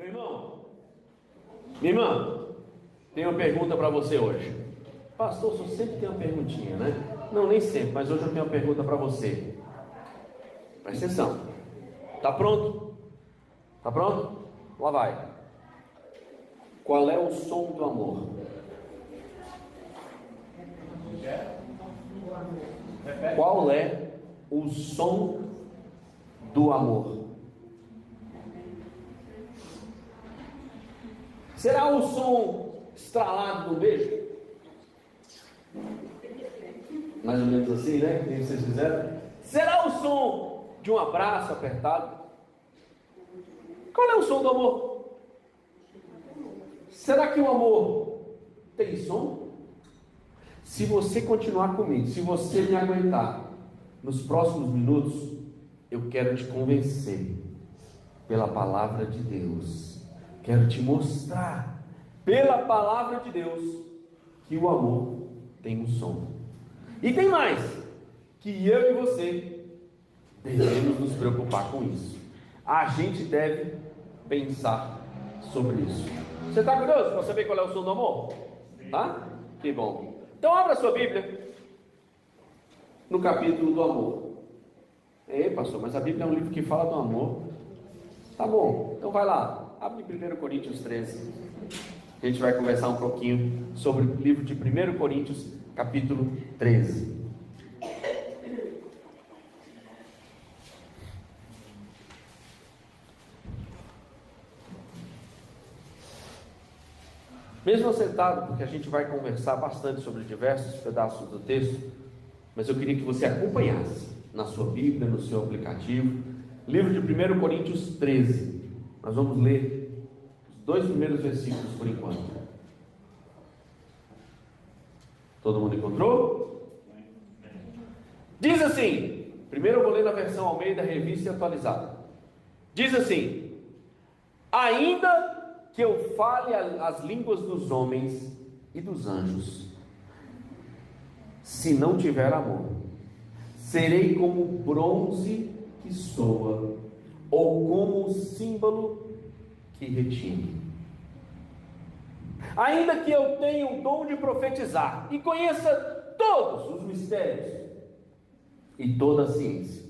irmão, minha irmã, tenho uma pergunta para você hoje. Pastor, você sempre tem uma perguntinha, né? Não, nem sempre, mas hoje eu tenho uma pergunta para você. Presta atenção. Tá pronto? Tá pronto? Lá vai. Qual é o som do amor? Qual é o som do amor? Será o som estralado do beijo? Mais ou menos assim, né? Que vocês fizeram? Será o som de um abraço apertado? Qual é o som do amor? Será que o amor tem som? Se você continuar comigo, se você me aguentar, nos próximos minutos, eu quero te convencer pela palavra de Deus. Quero te mostrar pela palavra de Deus que o amor tem um som. E tem mais, que eu e você devemos nos preocupar com isso. A gente deve pensar sobre isso. Você está curioso para saber qual é o som do amor? Tá? Que bom. Então abra sua Bíblia no capítulo do amor. Ei, pastor, mas a Bíblia é um livro que fala do amor. Tá bom, então vai lá. Abre 1 Coríntios 13. A gente vai conversar um pouquinho sobre o livro de 1 Coríntios, capítulo 13. Mesmo sentado, porque a gente vai conversar bastante sobre diversos pedaços do texto, mas eu queria que você acompanhasse na sua Bíblia, no seu aplicativo, livro de 1 Coríntios 13. Nós vamos ler os 2 primeiros versículos por enquanto. Todo mundo encontrou? Diz assim, primeiro eu vou ler na versão Almeida, Revista e Atualizada. Diz assim: ainda que eu fale as línguas dos homens e dos anjos, se não tiver amor, serei como bronze que soa, ou como símbolo que retine. Ainda que eu tenha o dom de profetizar e conheça todos os mistérios e toda a ciência,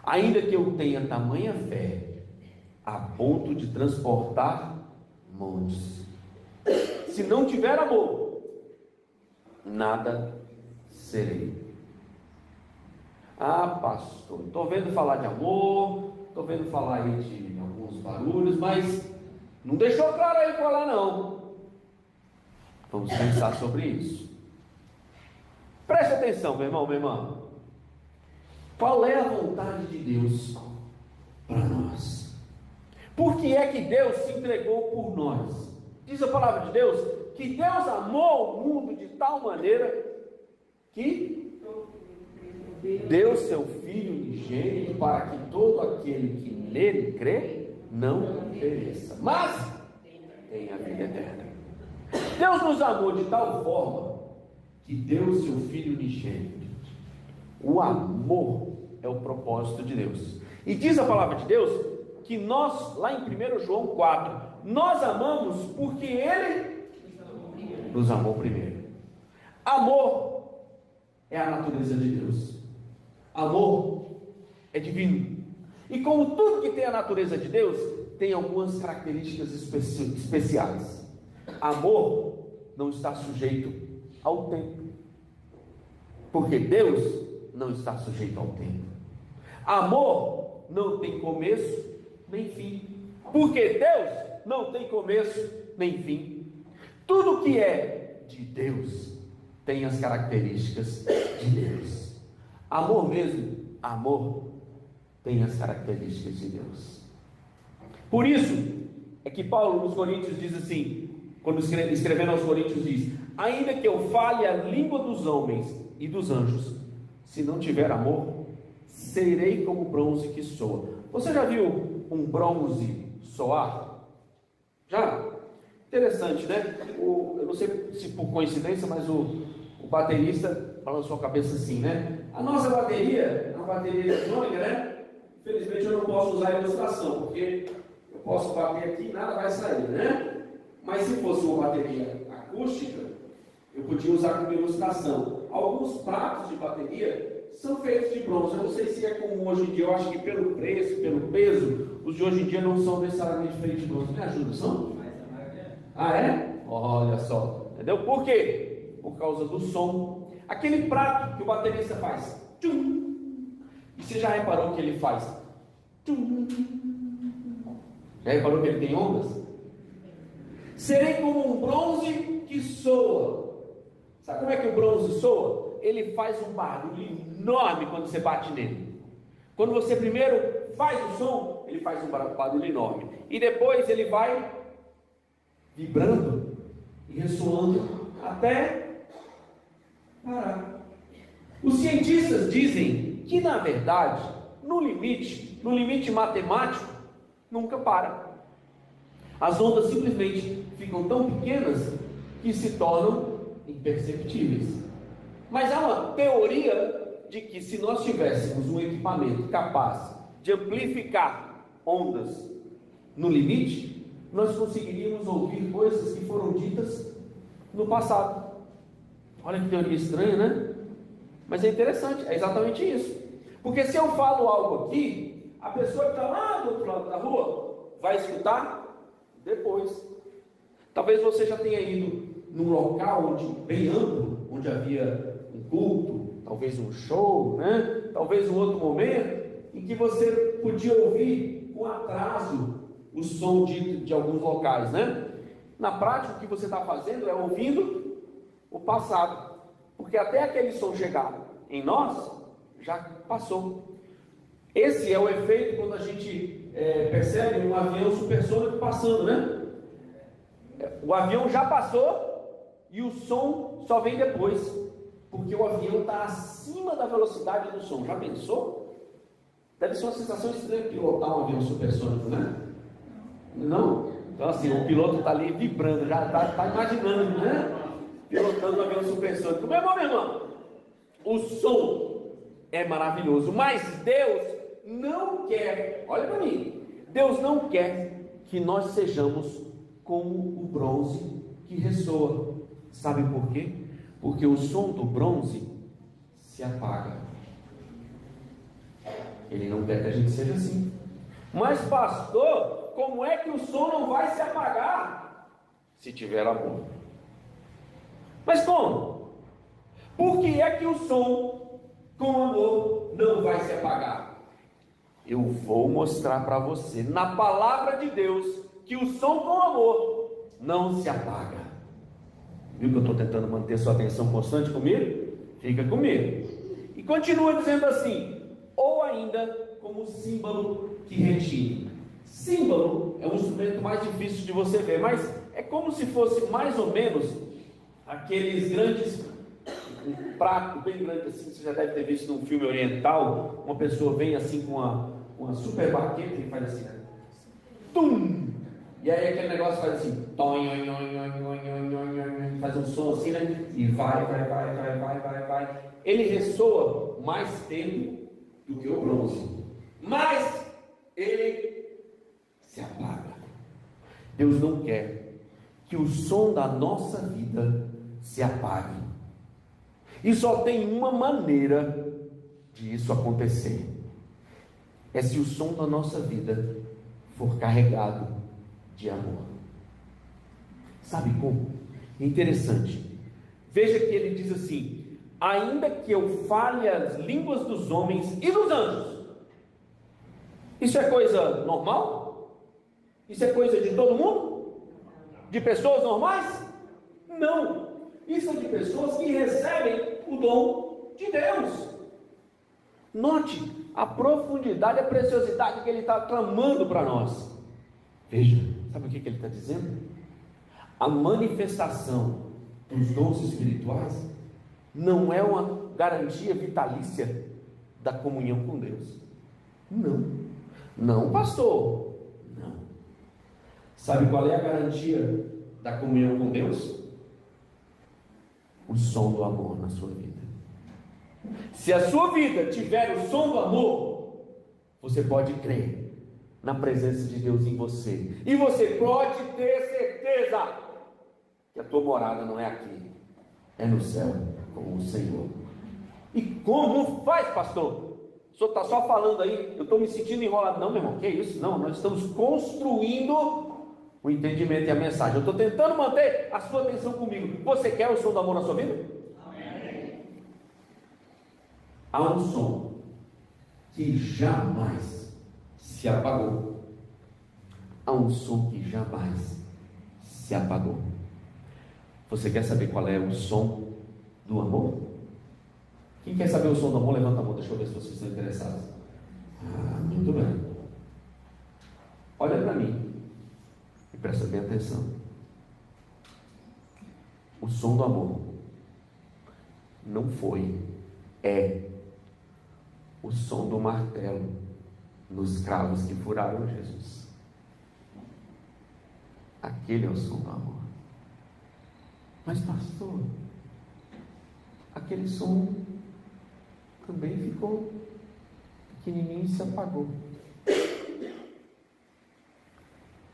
ainda que eu tenha tamanha fé a ponto de transportar montes, se não tiver amor, nada serei. Ah, pastor, estou vendo falar de amor, estou vendo falar aí de alguns barulhos, mas não deixou claro aí qual é não. Vamos pensar sobre isso. Preste atenção, meu irmão, minha irmã. Qual é a vontade de Deus para nós? Por que é que Deus se entregou por nós? Diz a palavra de Deus que Deus amou o mundo de tal maneira que deu seu Filho unigênito para que todo aquele que nele crê não pereça, mas tenha a vida eterna. Deus nos amou de tal forma que deu seu Filho unigênito. O amor é o propósito de Deus. E diz a palavra de Deus que nós, lá em 1 João 4, nós amamos porque Ele nos amou primeiro. Amor é a natureza de Deus. Amor é divino. E como tudo que tem a natureza de Deus, tem algumas características especiais. Amor não está sujeito ao tempo, porque Deus não está sujeito ao tempo. Amor não tem começo nem fim, porque Deus não tem começo nem fim. Tudo que é de Deus tem as características de Deus. Amor mesmo, amor tem as características de Deus. Por isso é que Paulo nos Coríntios diz assim, quando escrevendo aos Coríntios diz: ainda que eu fale a língua dos homens e dos anjos, se não tiver amor, serei como bronze que soa. Você já viu um bronze soar? Já? Interessante, né? Eu não sei se por coincidência, mas o baterista balançou a cabeça assim, né? A nossa bateria, a bateria eletrônica, né? Infelizmente eu não posso usar a ilustração, porque Eu posso bater aqui e nada vai sair, né? Mas se fosse uma bateria acústica, eu podia usar como ilustração. Alguns pratos de bateria são feitos de bronze. Eu não sei se é comum hoje em dia, eu acho que pelo preço, pelo peso, os de hoje em dia não são necessariamente feitos de bronze. Me ajuda, são? Ah, é? Olha só. Entendeu? Por quê? Por causa do som. Aquele prato que o baterista faz. Tchum. E você já reparou que ele faz? Tchum. Já reparou que ele tem ondas? Serei como um bronze que soa. Sabe como é que o bronze soa? Ele faz um barulho enorme quando você bate nele. Quando você primeiro faz o som, ele faz um barulho enorme. E depois ele vai vibrando e ressoando até parar. Os cientistas dizem que, na verdade, no limite matemático, nunca para. As ondas simplesmente ficam tão pequenas que se tornam imperceptíveis. Mas há uma teoria de que, se nós tivéssemos um equipamento capaz de amplificar ondas no limite, nós conseguiríamos ouvir coisas que foram ditas no passado. Olha que teoria estranha, né? Mas é interessante, é exatamente isso. Porque se eu falo algo aqui, a pessoa que está lá do outro lado da rua vai escutar depois. Talvez você já tenha ido num local bem amplo, onde havia um culto, talvez um show, né? Talvez um outro momento, em que você podia ouvir com atraso o som de alguns locais, né? Na prática, o que você está fazendo é ouvindo o passado, porque até aquele som chegar em nós, já passou. Esse é o efeito quando a gente percebe um avião supersônico passando, né? O avião já passou e o som só vem depois, porque o avião está acima da velocidade do som. Já pensou? Deve ser uma sensação estranha pilotar um avião supersônico, né? Não? Então assim, o piloto está ali vibrando, já está imaginando, né? Pilotando um avião supersônico. Meu irmão, o som é maravilhoso, mas Deus não quer, olha para mim, Deus não quer que nós sejamos como o bronze que ressoa. Sabe por quê? Porque o som do bronze se apaga. Ele não quer que a gente seja assim. Mas pastor, como é que o som não vai se apagar? Se tiver amor. Mas como? Por que é que o som com amor não vai se apagar? Eu vou mostrar para você na palavra de Deus que o som com amor não se apaga. Viu que eu estou tentando manter sua atenção constante comigo? Fica comigo. E continua dizendo assim: ou ainda como símbolo que retire. Símbolo é um instrumento mais difícil de você ver, mas é como se fosse mais ou menos aqueles grandes, um prato bem grande assim, você já deve ter visto num filme oriental, uma pessoa vem assim com uma super baqueta e faz assim, tum! E aí aquele negócio faz assim, faz um som assim, né? E vai. Ele ressoa mais tempo do que o bronze, mas ele se apaga. Deus não quer que o som da nossa vida se apague. E só tem uma maneira de isso acontecer: é se o som da nossa vida for carregado de amor. Sabe como? É interessante. Veja que ele diz assim: ainda que eu fale as línguas dos homens e dos anjos. Isso é coisa normal? Isso é coisa de todo mundo? De pessoas normais? Não. Isso é de pessoas que recebem o dom de Deus. Note a profundidade, a preciosidade que ele está tramando para nós. Veja, sabe o que ele está dizendo? A manifestação dos dons espirituais não é uma garantia vitalícia da comunhão com Deus. Não, pastor. Não. Sabe qual é a garantia da comunhão com Deus? O som do amor na sua vida. Se a sua vida tiver o som do amor, você pode crer na presença de Deus em você. E você pode ter certeza que a tua morada não é aqui, é no céu com o Senhor. E como faz, pastor? O senhor está só falando aí, eu estou me sentindo enrolado. Não, meu irmão, que isso? Não, nós estamos construindo o entendimento e a mensagem. Eu estou tentando manter a sua atenção comigo. Você quer o som do amor na sua vida? Amém. Há um som que jamais se apagou. Há um som que jamais se apagou. Você quer saber qual é o som do amor? Quem quer saber o som do amor, levanta a mão, deixa eu ver se vocês estão interessados. Muito bem. Olha para mim e presta bem atenção. O som do amor não foi, é o som do martelo nos cravos que furaram Jesus. Aquele é o som do amor. Mas pastor, aquele som também ficou pequenininho e se apagou.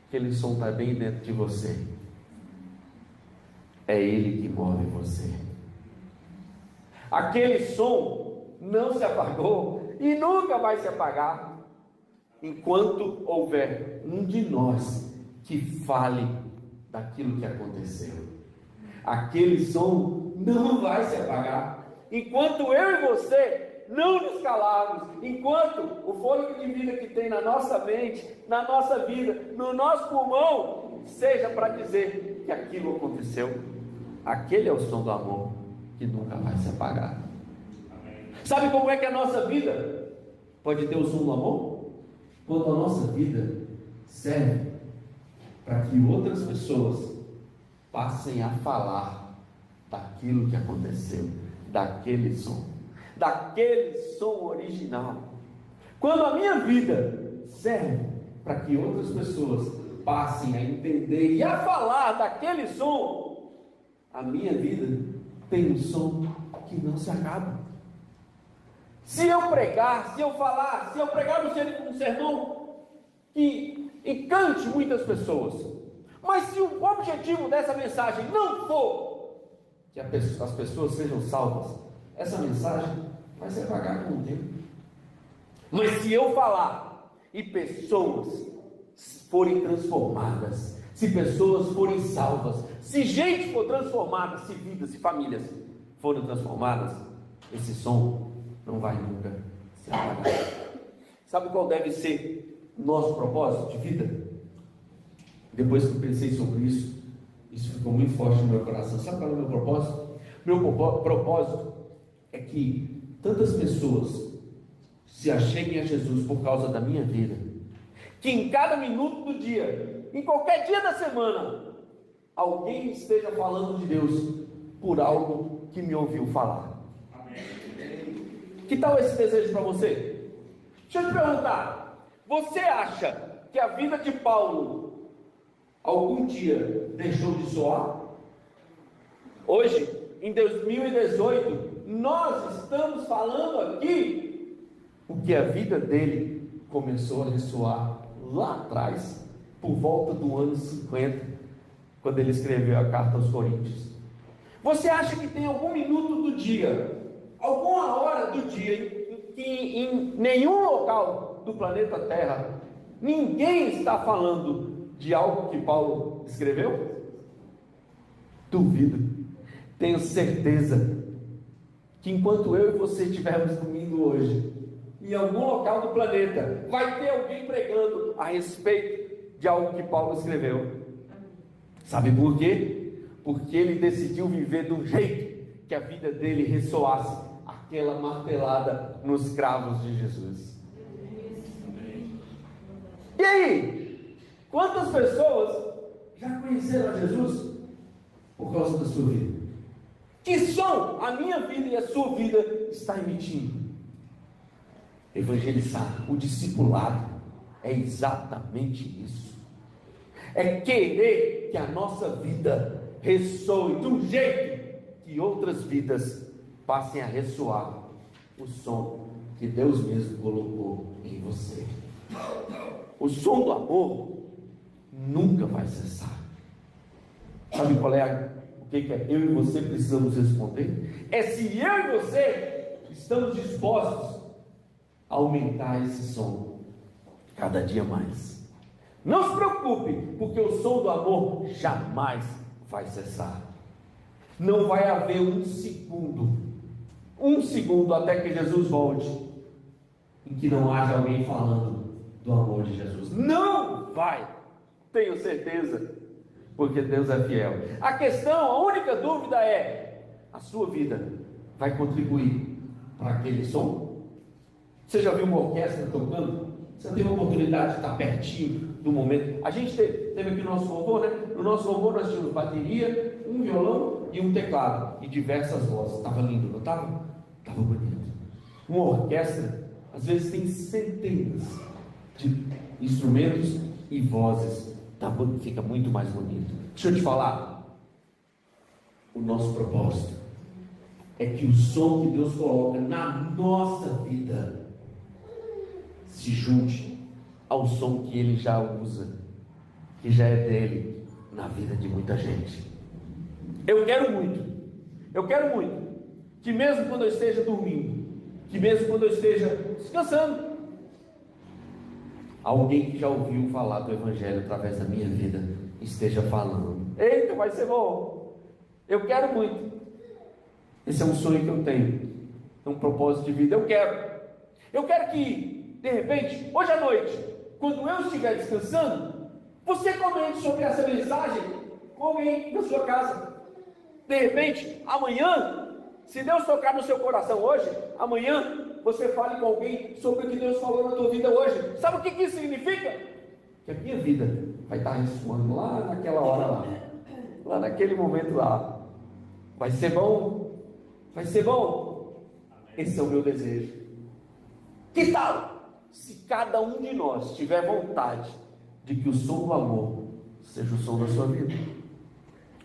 Aquele som está bem dentro de você. É Ele que move você. Aquele som não se apagou e nunca vai se apagar enquanto houver um de nós que fale daquilo que aconteceu. Aquele som não vai se apagar enquanto eu e você não nos calarmos, enquanto o fôlego de vida que tem na nossa mente, na nossa vida, no nosso pulmão, seja para dizer que aquilo aconteceu. Aquele é o som do amor que nunca vai se apagar. Sabe como é que a nossa vida pode ter o som do amor? Quando a nossa vida serve para que outras pessoas passem a falar daquilo que aconteceu, daquele som original. Quando a minha vida serve para que outras pessoas passem a entender e a falar daquele som, a minha vida tem um som que não se acaba. Se eu pregar, se eu falar, se eu pregar um sermão que encante muitas pessoas, mas se o objetivo dessa mensagem não for que as pessoas sejam salvas, essa mensagem vai se apagar com o tempo. Mas se eu falar e pessoas forem transformadas, se pessoas forem salvas, se gente for transformada, se vidas, se famílias forem transformadas, esse som não vai nunca se apagar. Sabe qual deve ser o nosso propósito de vida? Depois que eu pensei sobre isso, isso ficou muito forte no meu coração. Sabe qual é o meu propósito? Meu propósito é que tantas pessoas se acheguem a Jesus por causa da minha vida, que em cada minuto do dia, em qualquer dia da semana, alguém esteja falando de Deus por algo que me ouviu falar. Que tal esse desejo para você? Deixa eu te perguntar, você acha que a vida de Paulo algum dia deixou de soar? Hoje, em 2018, nós estamos falando aqui o que a vida dele começou a ressoar lá atrás, por volta do ano 50, quando ele escreveu a carta aos Coríntios. Você acha que tem algum minuto do dia, alguma hora do dia, que em nenhum local do planeta Terra, ninguém está falando de algo que Paulo escreveu? Duvido. Tenho certeza que enquanto eu e você estivermos dormindo hoje, em algum local do planeta, vai ter alguém pregando a respeito de algo que Paulo escreveu. Sabe por quê? Porque ele decidiu viver de um jeito que a vida dele ressoasse aquela martelada nos cravos de Jesus. E aí? Quantas pessoas já conheceram a Jesus por causa da sua vida? Que som a minha vida e a sua vida está emitindo? Evangelizar, o discipulado é exatamente isso. É querer que a nossa vida ressoe de um jeito que outras vidas passem a ressoar o som que Deus mesmo colocou em você. O som do amor nunca vai cessar. Sabe qual é o que eu e você precisamos responder? É se eu e você estamos dispostos a aumentar esse som cada dia mais. Não se preocupe, porque o som do amor jamais vai cessar. Não vai haver um segundo até que Jesus volte, em que não haja alguém falando do amor de Jesus. Não vai, tenho certeza, porque Deus é fiel. A questão, a única dúvida é: a sua vida vai contribuir para aquele som? Você já viu uma orquestra tocando? Você teve a oportunidade de estar pertinho do momento? A gente teve aqui o nosso louvor, né? No nosso louvor nós tínhamos bateria, um violão e um teclado, e diversas vozes. Estava lindo, não estava? Estava bonito. Uma orquestra, às vezes, tem centenas de instrumentos e vozes. Fica muito mais bonito. Deixa eu te falar, o nosso propósito é que o som que Deus coloca na nossa vida se junte ao som que Ele já usa, que já é dele na vida de muita gente. Eu quero muito que mesmo quando eu esteja dormindo, que mesmo quando eu esteja descansando, alguém que já ouviu falar do Evangelho através da minha vida esteja falando: eita, vai ser bom. Eu quero muito. Esse é um sonho que eu tenho, é um propósito de vida. Eu quero que, de repente, hoje à noite, quando eu estiver descansando, você comente sobre essa mensagem com alguém da sua casa. De repente, amanhã, se Deus tocar no seu coração hoje, amanhã você fale com alguém sobre o que Deus falou na tua vida hoje. Sabe o que isso significa? Que a minha vida vai estar ressoando lá naquela hora lá naquele momento lá. Vai ser bom, vai ser bom. Esse é o meu desejo. Que tal se cada um de nós tiver vontade de que o som do amor seja o som da sua vida?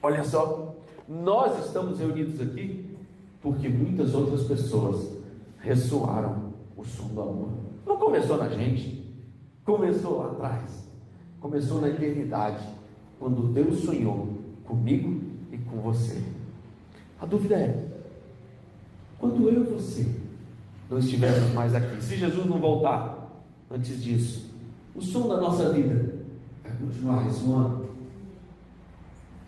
Olha só, nós estamos reunidos aqui porque muitas outras pessoas ressoaram o som do amor. Não começou na gente, começou lá atrás, começou na eternidade, quando Deus sonhou comigo e com você. A dúvida é: quando eu e você não estivermos mais aqui, se Jesus não voltar antes disso, o som da nossa vida vai continuar ressoando?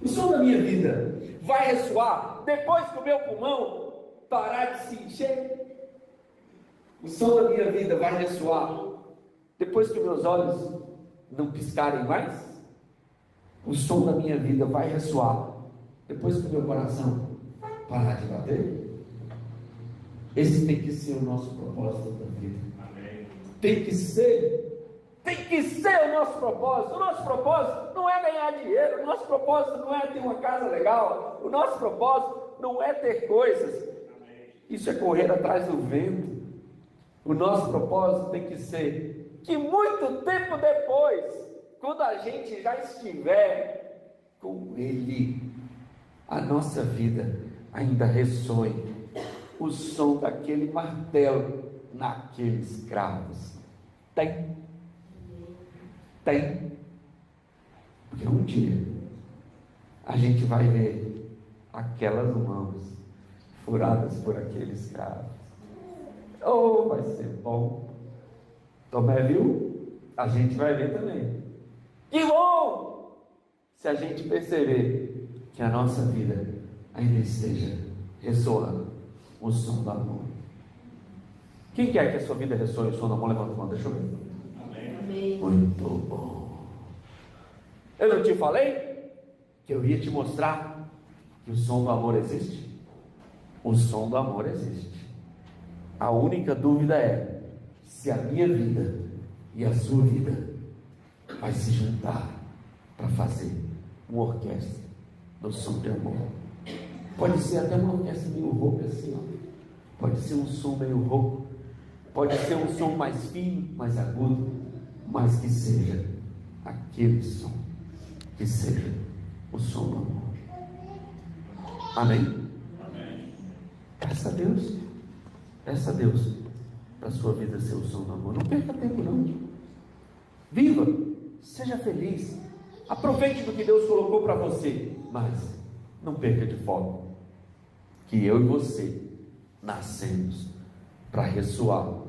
O som da minha vida vai ressoar depois que o meu pulmão parar de se encher? O som da minha vida vai ressoar depois que meus olhos não piscarem mais? O som da minha vida vai ressoar depois que o meu coração parar de bater? Esse tem que ser o nosso propósito da vida. Amém. Tem que ser o nosso propósito. O nosso propósito não é ganhar dinheiro, o nosso propósito não é ter uma casa legal, o nosso propósito não é ter coisas. Isso é correr atrás do vento. O nosso propósito tem que ser que muito tempo depois, quando a gente já estiver com Ele, a nossa vida ainda ressoe o som daquele martelo naqueles cravos. Tem. Porque um dia a gente vai ver aquelas mãos furadas por aqueles cravos. Oh, vai ser bom. Tomé viu? A gente vai ver também. Que bom! Se a gente perceber que a nossa vida ainda esteja ressoando o som do amor. Quem quer que a sua vida ressoe o som do amor? Levanta a mão, deixa eu ver. Amém. Muito bom. Eu não te falei que eu ia te mostrar que o som do amor existe? O som do amor existe. A única dúvida é se a minha vida e a sua vida vai se juntar para fazer uma orquestra do som de amor. Pode ser até uma orquestra meio rouca assim, ó. Pode ser um som meio rouco, pode ser um som mais fino, mais agudo, mas que seja aquele som, que seja o som do amor. Amém? Amém. Peça a Deus para a sua vida ser o som do amor. Não perca tempo não. Viva, seja feliz, aproveite do que Deus colocou para você, mas não perca de foco que eu e você nascemos para ressoar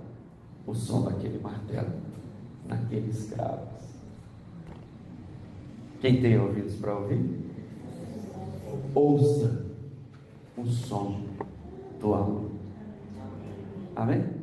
o som daquele martelo naqueles cravos. Quem tem ouvidos para ouvir, ouça o som do amor. Amém?